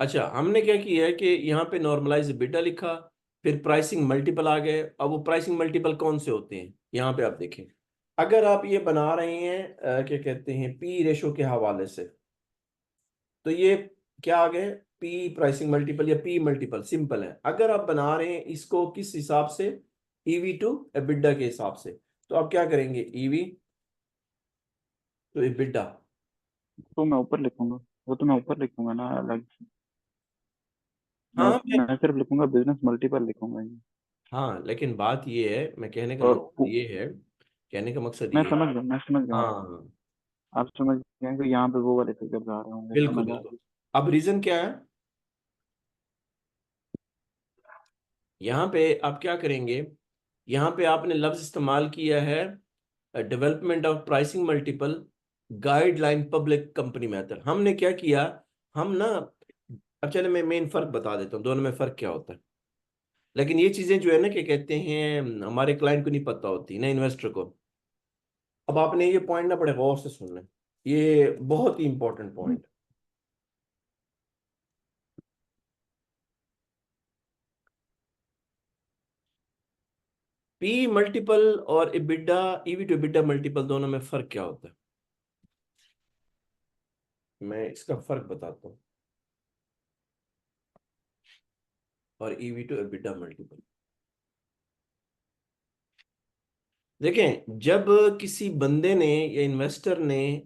अच्छा, हमने क्या किया है कि यहाँ पे नॉर्मलाइज बिटा लिखा, फिर प्राइसिंग मल्टीपल आ गए। अब वो प्राइसिंग मल्टीपल कौन से होते हैं यहाँ पे आप देखें। अगर आप ये बना रहे हैं क्या कहते हैं पी रेशो के हवाले से, तो ये क्या आ गए, पी प्राइसिंग मल्टीपल या पी मल्टीपल सिंपल है। अगर आप बना रहे हैं इसको किस हिसाब से, ईवी टू एबिडा के हिसाब से, तो आप क्या करेंगे, ईवी टू एबिडा। तो मैं ऊपर लिखूंगा, वो तो मैं ऊपर लिखूंगा ना अलग से। मैं हाँ मैं सिर्फ लिखूंगा बिजनेस मल्टीपल लिखूंगा ये। हाँ, लेकिन बात ये है, मैं कहने का और मकसद ये है, कहने का मकसद मैं ये है। समझ गया, मैं समझ गया। हाँ, आप समझ गए कि यहाँ पे वो वाले फिगर्स आ रहे होंगे, बिल्कुल समझ आ बिल्कुल। रही। अब रीजन क्या है, यहाँ पे आप क्या करेंगे, यहाँ पे आपने लफ्ज इस्तेमाल किया है development of pricing multiple guideline public company method. हमने क्या किया, हम ना, अब चले मैं मेन फर्क बता देता हूँ दोनों में फर्क क्या होता है। लेकिन ये चीजें जो है ना, क्या कहते हैं, हमारे क्लाइंट को नहीं पता होती ना, इन्वेस्टर को। अब आपने ये पॉइंट ना बड़े गौर से सुनना है, ये बहुत ही इंपॉर्टेंट पॉइंट। पी मल्टीपल और EBITDA, EV to EBITDA multiple, दोनों में फर्क क्या होता है, मैं इसका फर्क बताता हूँ। और ईवी टू एबिडा मल्टीपल, देखें, जब किसी बंदे ने या इन्वेस्टर ने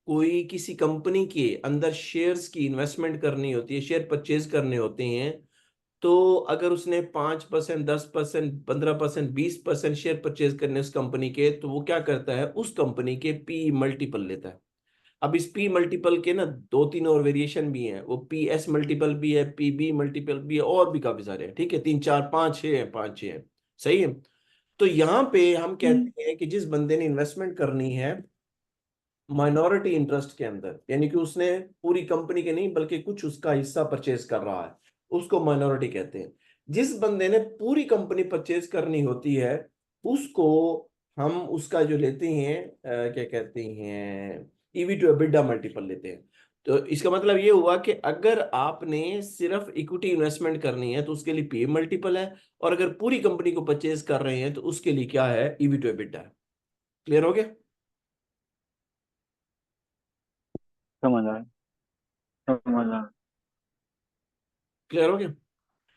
कोई किसी कंपनी के अंदर शेयर्स की इन्वेस्टमेंट करनी होती है, शेयर परचेज करने होते हैं, तो अगर उसने 5%, 10%, 15%, 20% शेयर परचेज करने उस कंपनी के, तो वो क्या करता है, उस कंपनी के पी मल्टीपल लेता है। अब इस पी मल्टीपल के ना दो तीन और वेरिएशन भी हैं, वो पी एस मल्टीपल भी है, पी बी मल्टीपल भी है, और भी काफी सारे हैं। ठीक है, तीन चार पांच छह हैं, पांच छह हैं। सही है। तो यहाँ पे हम कहते हैं कि जिस बंदे ने इन्वेस्टमेंट करनी है माइनॉरिटी इंटरेस्ट के अंदर, यानी कि उसने पूरी कंपनी के नहीं बल्कि कुछ उसका हिस्सा परचेज कर रहा है, उसको माइनॉरिटी कहते हैं। जिस बंदे ने पूरी कंपनी परचेज करनी होती है, उसको हम उसका जो लेते हैं क्या कहते हैं, ईवी टू एबिडा मल्टीपल लेते हैं। तो इसका मतलब ये हुआ कि अगर आपने सिर्फ इक्विटी इन्वेस्टमेंट करनी है तो उसके लिए पी मल्टीपल है, और अगर पूरी कंपनी को परचेज कर रहे हैं तो उसके लिए क्या है, ईवी टू एबिडा है। क्लियर हो गया। समझ आ रहा है, समझ आ रहा है। क्लियर हो गया।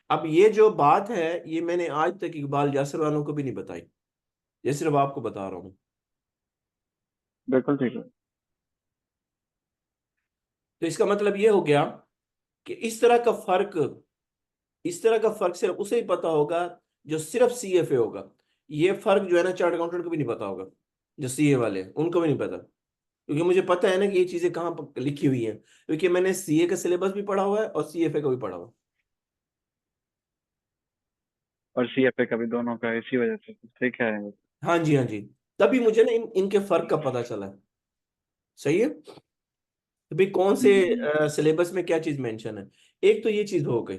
अब ये जो बात है, ये मैंने आज तक इकबाल यासर वालों को भी नहीं बताई, ये सिर्फ आपको बता रहा हूँ। बिल्कुल ठीक है। तो इसका मतलब ये हो गया कि इस तरह का फर्क सिर्फ उसे ही पता होगा जो सिर्फ सीएफए होगा। ये फर्क जो है ना, चार्ट अकाउंटेंट को भी नहीं पता होगा, जो सीए वाले हैं उनको भी नहीं पता। क्योंकि मुझे पता है ना कि ये चीजें कहाँ पर लिखी हुई हैं, क्योंकि मैंने सीए का सिलेबस भी पढ़ा हुआ है और सीएफए का भी पढ़ा हुआ है। और सीएफए का भी, दोनों का इसी वजह से ठीक है। हाँ जी, हाँ जी। तभी मुझे ना इनके फर्क का पता चला है। सही है। तो भाई कौन से हम्म। सिलेबस में क्या चीज मेंशन है, एक तो ये चीज हो गई।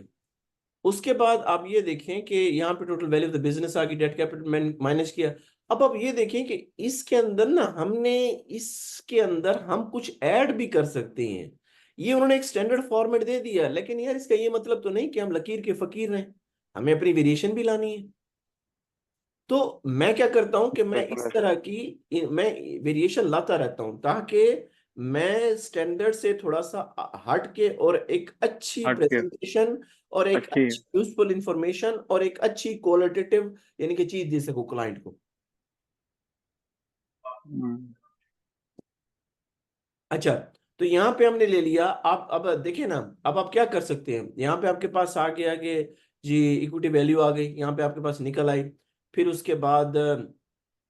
उसके बाद आप ये देखें कि यहाँ पे total value of the business आ गई, डेट कैपिटल माइनस किया। अब आप ये देखें कि इसके अंदर ना हमने, इसके अंदर हम कुछ ऐड भी कर सकते हैं। ये उन्होंने एक स्टैंडर्ड फॉर्मेट दे दिया, लेकिन यार इसका ये मतलब तो नहीं कि हम लकीर के फकीर हैं, हमें अपनी वेरिएशन भी लानी है। तो मैं क्या करता हूं कि मैं बिल्कुल इस ऐसा। तरह की मैं वेरिएशन लाता रहता हूं, ताकि मैं स्टैंडर्ड से थोड़ा सा हट के और एक अच्छी हट के प्रेजेंटेशन और एक अच्छी। अच्छी यूजफुल इंफॉर्मेशन और एक अच्छी क्वालिटेटिव यानी कि चीज दे सकूं क्लाइंट को। हम्म। अच्छा, तो यहाँ पे हमने ले लिया। आप अब देखिए ना, अब आप क्या कर सकते हैं, यहाँ पे आपके पास आ गया कि जी इक्विटी वैल्यू आ गई, यहाँ पे आपके पास निकल आई। फिर उसके बाद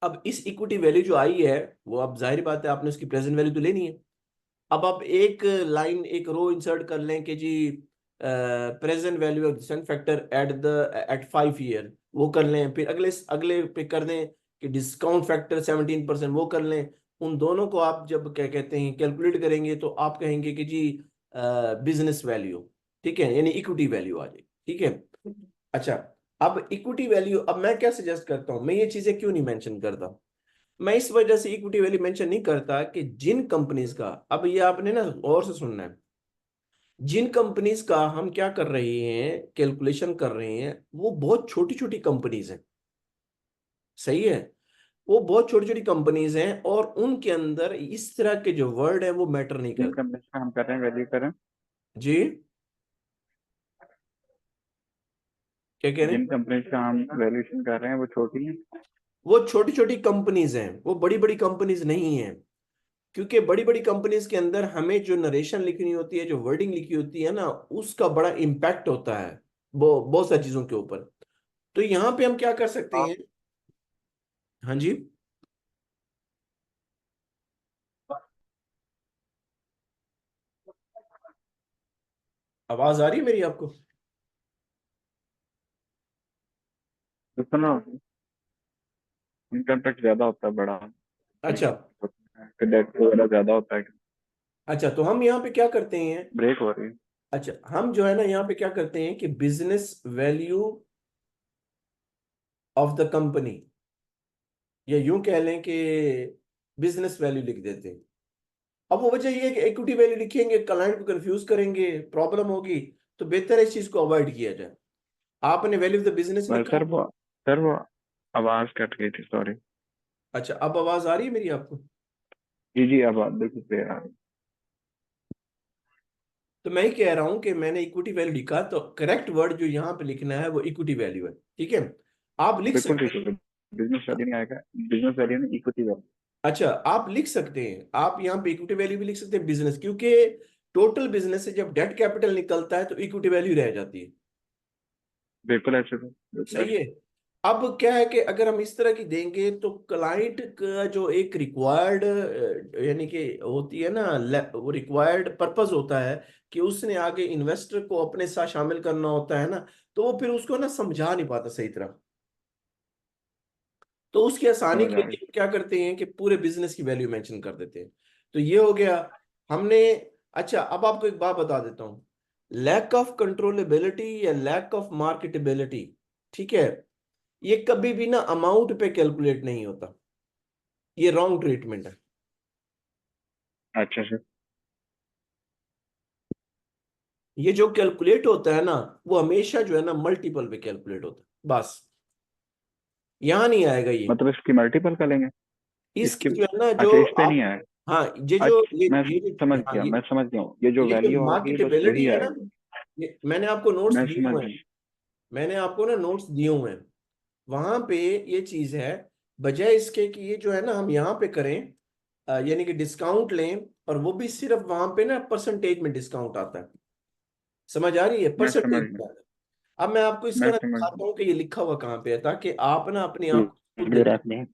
अब इस इक्विटी वैल्यू जो आई है, वो अब जाहिर बात है आपने उसकी प्रेजेंट वैल्यू तो लेनी है। अब आप एक लाइन, एक रो इंसर्ट कर लें कि जी present value of discount factor at 5 year, वो कर लें। फिर अगले अगले पे कर दें कि डिस्काउंट फैक्टर 17%, वो कर लें। उन दोनों को आप जब क्या कहते हैं कैलकुलेट करेंगे, तो आप कहेंगे कि जी बिजनेस वैल्यू, ठीक है, यानी इक्विटी वैल्यू आ जाए। ठीक है। अच्छा, अब इक्विटी वैल्यू, अब मैं क्या सजेस्ट करता हूं, मैं ये चीजें क्यों नहीं मेंशन करता, मैं इस वजह से इक्विटी वैल्यू मेंशन नहीं करता कि जिन कंपनीज का, अब ये आपने ना और से सुनना है, जिन कंपनीज का हम क्या कर रहे हैं, कैलकुलेशन कर रहे हैं, वो बहुत छोटी छोटी कंपनीज हैं। सही है। वो बहुत छोटी छोटी कंपनीज हैं और उनके अंदर इस तरह के जो वर्ड है वो मैटर नहीं जिन करते। कंपनी का हम कर रहे हैं वैल्यू करें, जी, क्या कह रहे हैं? जिन कंपनी का हम वैल्यूएशन कर रहे हैं वो छोटी है। वो छोटी छोटी कंपनीज हैं, वो बड़ी बड़ी कंपनीज नहीं है। क्योंकि बड़ी बड़ी कंपनीज के अंदर हमें जो नरेशन लिखनी होती है, जो वर्डिंग लिखी होती है ना, उसका बड़ा इम्पैक्ट होता है वो बहुत सारी चीजों के ऊपर। तो यहाँ पे हम क्या कर सकते आप हैं? हाँ जी। आवाज आ रही है मेरी आपको? देखो ना, इनकम टैक्स ज्यादा होता है बड़ा, अच्छा। डेट वगैरह ज्यादा होता है। अच्छा, तो हम यहाँ पे क्या करते हैं? ब्रेक हो रही है। अच्छा, हम जो है ना यहाँ पे क्या करते हैं कि business value of the company, या यूं कह लें कि बिजनेस वैल्यू लिख देते हैं। अब वो वजह ये है कि इक्विटी वैल्यू लिखेंगे, क्लाइंट को कंफ्यूज करेंगे, प्रॉब्लम होगी। तो बेहतर है इस चीज को अवॉइड किया जाए। आपने वैल्यू ऑफ द बिजनेस पर लिखा। सर वो आवाज कट गई थी, सॉरी। अच्छा, अब आवाज आ रही है मेरी आपको? जी जी, अब आप बिल्कुल क्लियर आ रही तो मैं ही कह रहा हूं कि मैंने इक्विटी वैल्यू लिखा, तो करेक्ट वर्ड जो यहाँ पे लिखना है वो इक्विटी वैल्यू है। ठीक है, आप लिख बिल्कुल सकते ठीक हैं। है। बिजनेस वैल्यू नहीं आएगा, बिजनेस वैल्यू में इक्विटी वैल्यू। अच्छा, आप लिख सकते हैं, आप यहाँ पे इक्विटी वैल्यू भी लिख सकते हैं बिजनेस, क्योंकि टोटल बिजनेस से जब डेट कैपिटल निकलता है तो इक्विटी वैल्यू रह जाती है। बिल्कुल ऐसे तो, बिल्कुल सही ऐसे। है। अब क्या है कि अगर हम इस तरह की देंगे तो क्लाइंट का जो एक रिक्वायर्ड, यानी कि होती है ना, वो रिक्वायर्ड पर्पस होता है कि उसने आगे इन्वेस्टर को अपने साथ शामिल करना होता है ना, तो वो फिर उसको ना समझा नहीं पाता सही तरह। तो उसकी आसानी समझ के आ लिए गई। हम क्या करते हैं कि पूरे बिजनेस की वैल्यू मेंशन कर देते हैं। तो ये हो गया हमने। अच्छा, अब आपको एक बात बता देता हूँ। लैक ऑफ कंट्रोलेबिलिटी या लैक ऑफ मार्केटेबिलिटी, ठीक है, ये कभी भी ना अमाउंट पे कैलकुलेट नहीं होता। ये रॉन्ग ट्रीटमेंट है। अच्छा सर। ये जो कैलकुलेट होता है ना, वो हमेशा जो है ना मल्टीपल पे कैलकुलेट होता है बस। यहां नहीं आएगा ये। मतलब इसकी मल्टीपल का लेंगे, इसकी। इसकी जो है ना, जो अच्छा, इस पे नहीं आप, आएगा। हाँ, ये जो अच्छा, मैं ये समझ हाँ गया, मैं समझ गया हूँ, ये जो ये जो वैल्यू होगी बस मार्केटेबिलिटी वही है ना, आएगी। ये मैंने आपको नोट्स मैं दिए समझ हुए हैं। गया। मैंने आपको ना नोट्स दिए हुए हैं। वहां पे ये चीज है। बजाय इसके कि ये जो है ना हम यहाँ पे करें, यानी कि डिस्काउंट लें, और वो भी सिर्फ वहां पे ना परसेंटेज में डिस्काउंट आता है। समझ आ रही है? मैं समझ परसेंटेज गया। में आता है। अब मैं आपको इसका मैं ना समझ दिखाता हूँ कि ये लिखा हुआ कहाँ पे है, ताकि आप ना अपनी गया। आंखों से खुद क्लियर देखें। आपने।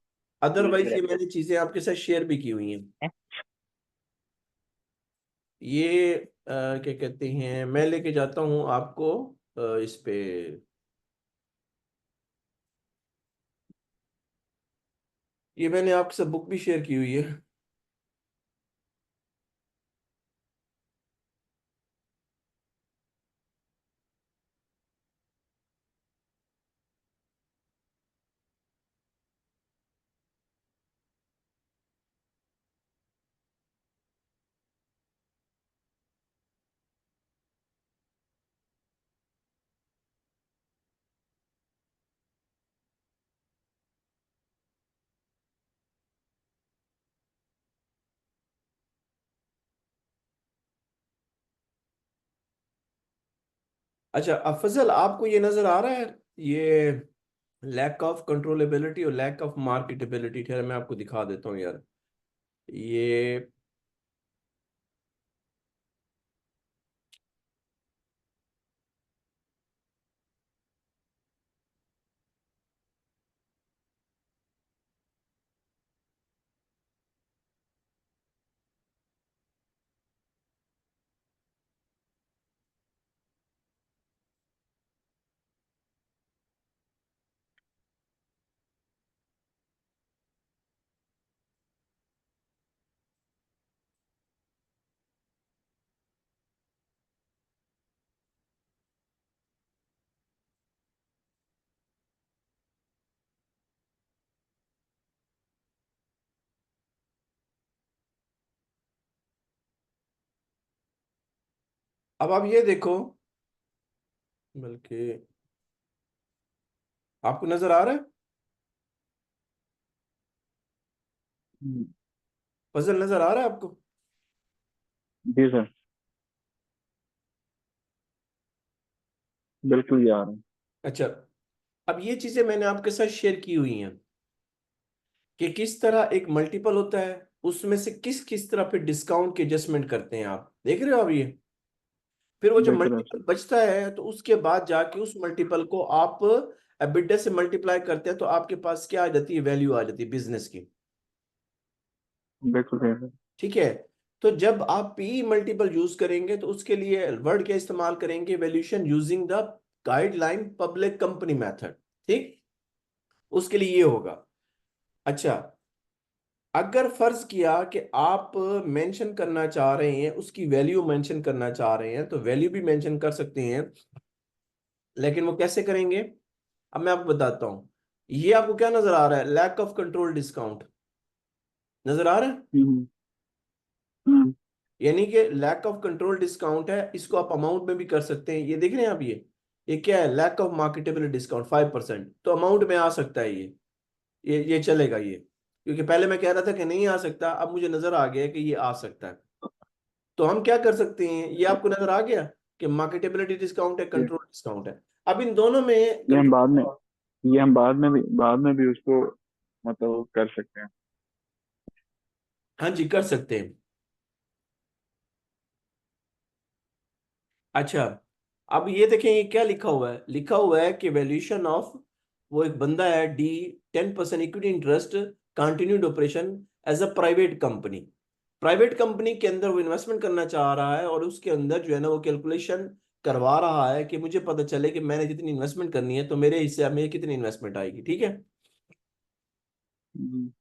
अदरवाइज ये मैंने चीजें आपके साथ शेयर भी की हुई हैं। ये क्या कहते हैं, मैं लेके जाता हूँ आपको इस पे। ये मैंने आपके साथ बुक भी शेयर की हुई है। अच्छा, अफजल, आपको ये नजर आ रहा है? ये लैक ऑफ कंट्रोलेबिलिटी और लैक ऑफ मार्केटेबिलिटी, ठहर मैं आपको दिखा देता हूँ यार। ये अब आप ये देखो, बल्कि आपको नजर आ रहा है, हम्म, पजल नजर आ रहा है आपको? जी सर, बिल्कुल यार। अच्छा, अब ये चीजें मैंने आपके साथ शेयर की हुई हैं कि किस तरह एक मल्टीपल होता है, उसमें से किस किस तरह पे डिस्काउंट के एडजस्टमेंट करते हैं, आप देख रहे हो अब ये। फिर वो जो देख रहे हो मल्टीपल सर। बचता है तो उसके बाद जाके उस मल्टीपल को आप एबिटा से मल्टीप्लाई करते हैं, तो आपके पास क्या आ जाती है, वैल्यू आ जाती है बिजनेस की। बिल्कुल सही सर। ठीक है। तो जब आप पी मल्टीपल यूज करेंगे तो उसके लिए वर्ड क्या इस्तेमाल करेंगे, valuation using the guideline public company method. ठीक, उसके लिए ये होगा। अच्छा, अगर फर्ज किया कि आप मेंशन करना चाह रहे हैं, उसकी वैल्यू मेंशन करना चाह रहे हैं, तो वैल्यू भी मेंशन कर सकते हैं, लेकिन वो कैसे करेंगे, अब मैं आपको बताता हूं। ये आपको क्या नजर आ रहा है, लैक ऑफ कंट्रोल डिस्काउंट नजर आ रहा है? हम्म। हम्म। यानी कि लैक ऑफ कंट्रोल डिस्काउंट है, इसको आप अमाउंट में भी कर सकते हैं। ये देख रहे हैं आप, ये क्या है, लैक ऑफ मार्केटेबल डिस्काउंट 5%, तो अमाउंट में आ सकता है ये चलेगा ये, क्योंकि पहले मैं कह रहा था कि नहीं आ सकता, अब मुझे नजर आ गया कि ये आ सकता है। तो हम क्या कर सकते हैं, ये आपको नजर आ गया कि मार्केटेबिलिटी डिस्काउंट है, ये कंट्रोल डिस्काउंट है। अब इन दोनों में ये हम कंट्रोल, बाद में ये हम बाद में भी उसको मतलब कर सकते हैं। हाँ जी कर सकते हैं। अच्छा, अब ये देखें, ये क्या लिखा हुआ है, लिखा हुआ है कि वैल्यूएशन ऑफ, वो एक बंदा है D, 10% equity interest, continued operation as a private company. Private company के अंदर वो इन्वेस्टमेंट करना चाह रहा है, और उसके अंदर जो है ना वो कैलकुलेशन करवा रहा है कि मुझे पता चले कि मैंने जितनी इन्वेस्टमेंट करनी है तो मेरे हिस्से में कितनी इन्वेस्टमेंट आएगी। ठीक है। हम्म।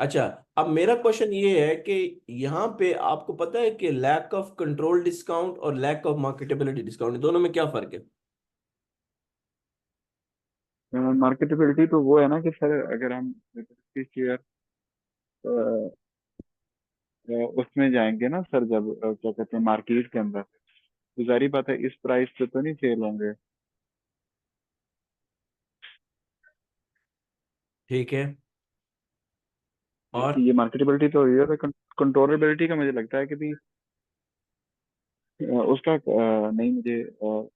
अच्छा, अब मेरा क्वेश्चन ये है कि यहाँ पे आपको पता है कि लैक ऑफ कंट्रोल डिस्काउंट और लैक ऑफ मार्केटेबिलिटी डिस्काउंट, दोनों में क्या फर्क है? मार्केटेबिलिटी तो वो है ना कि सर, अगर हम शेयर उसमें जाएंगे ना सर, जब क्या कहते हैं मार्केट के अंदर, तो जारी बात है इस प्राइस पे तो नहीं सेल होंगे। ठीक है। और ये मार्केटेबिलिटी तो हुई है, तो कंट्रोलेबिलिटी का मुझे लगता है कि भी उसका नहीं मुझे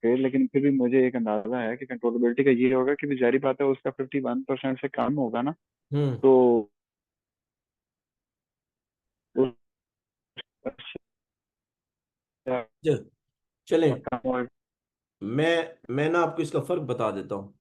फिर, लेकिन फिर भी मुझे एक अंदाजा है कि कंट्रोलेबिलिटी का ये होगा कि भी जारी बात है उसका 51% से कम होगा ना, हम्म, तो उसका चलें, कम होगा। मैं ना आपको इसका फर्क बता देता हूँ।